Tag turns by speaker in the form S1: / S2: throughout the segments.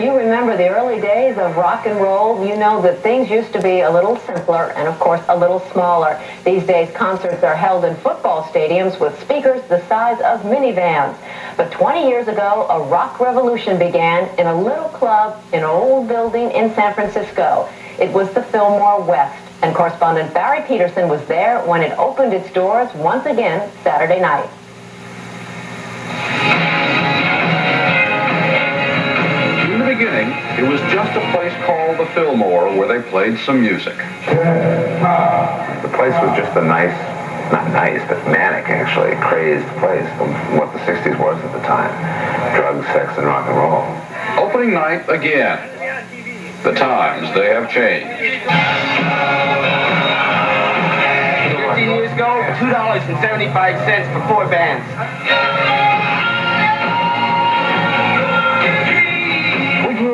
S1: you remember the early days of rock and roll, you know that things used to be a little simpler and, of course, a little smaller. These days, concerts are held in football stadiums with speakers the size of minivans. But 20 years ago, a rock revolution began in a little club in an old building in San Francisco. It was the Fillmore West, and correspondent Barry Peterson was there when it opened its doors once again Saturday night.
S2: It was just a place called the Fillmore where they played some music.
S3: The place was just a nice, not nice, but manic, actually, crazed place from what the 60s was at the time. Drugs, sex, and rock and roll.
S2: Opening night again. The times, they have changed.
S4: 15 years ago, $2.75 for 4 bands.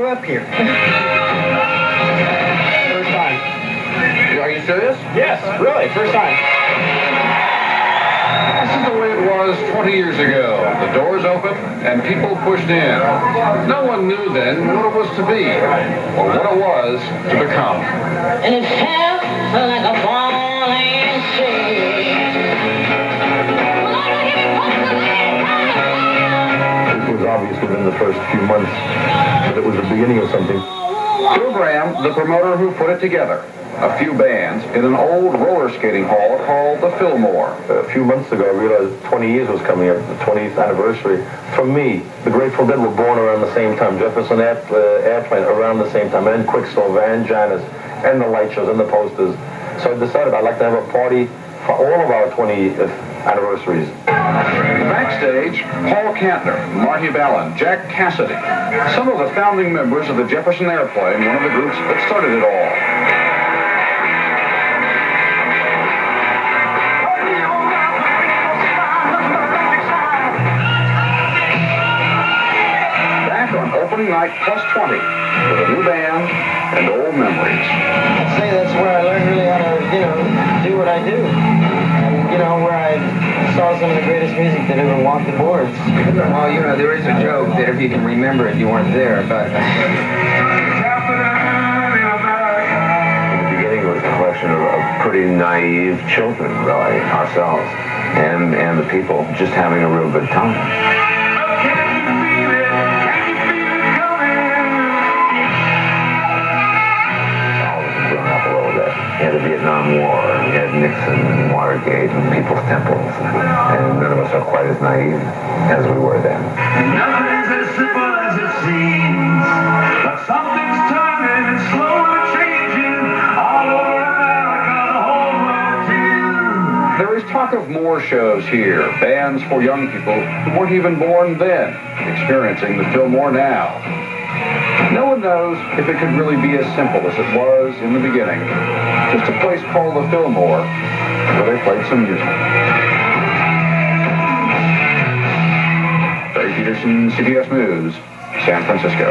S4: Up here. First time.
S2: Are you serious?
S4: Yes, really, first time.
S2: This is the way it was 20 years ago. The doors opened and people pushed in. No one knew then what it was to be, or what it was to become.
S5: And it felt like a falling sea.
S6: It was obvious within the first few months that it was the beginning of something.
S2: Bill Graham, the promoter who put it together, a few bands in an old roller skating hall called the Fillmore.
S6: A few months ago, I realized 20 years was coming up, the 20th anniversary. For me, the Grateful Dead were born around the same time, Jefferson Airplane around the same time, and Quicksilver, and Janis, and the light shows, and the posters. So I decided I'd like to have a party for all of our 20th anniversaries.
S2: Backstage, Paul Kantner, Marty Ballin, Jack Cassidy, some of the founding members of the Jefferson Airplane, one of the groups that started it all. Back on opening night plus 20, with a new band and old memories.
S4: I'd say that's where I learned really how to, do what I do. And, where I saw some of the greatest music that ever walked the boards. Well, there is a joke that if you can remember it, you weren't there, but...
S6: In the beginning, it was a collection of pretty naive children, really, ourselves, and the people just having a real good time. We had the Vietnam War, and we had Nixon and Watergate and People's Temples, and none of us are quite as naive as we were then.
S7: Nothing's as simple as it seems, but something's turning and slowly changing all over America, the whole world too.
S2: There is talk of more shows here, bands for young people who weren't even born then, experiencing the Fillmore now. No one knows if it could really be as simple as it was in the beginning. Just a place called the Fillmore, where they played some music. Barry Peterson, CBS News, San Francisco.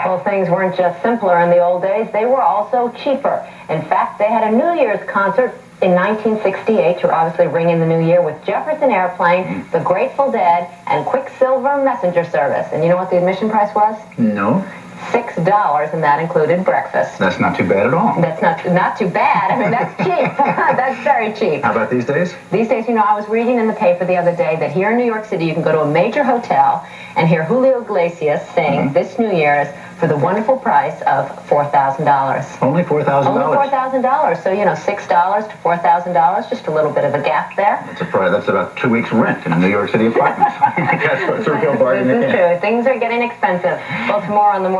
S1: Well, things weren't just simpler in the old days, they were also cheaper. In fact, they had a New Year's concert in 1968 to obviously ring in the new year with Jefferson Airplane, the Grateful Dead, and Quicksilver Messenger Service. And you know what the admission price was?
S4: No.
S1: $6, and that included breakfast.
S4: That's not too bad at all.
S1: That's not too bad. I mean, that's cheap. That's very cheap.
S4: How about these days?
S1: These days, I was reading in the paper the other day that here in New York City, you can go to a major hotel and hear Julio Iglesias sing this New Year's for the wonderful price of $4,000.
S4: Only $4,000?
S1: Only $4,000. So, $6 to $4,000, just a little bit of a gap there.
S4: That's about 2 weeks' rent in a New York City apartment. That's a real bargain.
S1: This is true. Things are getting expensive. Well, tomorrow on the morning.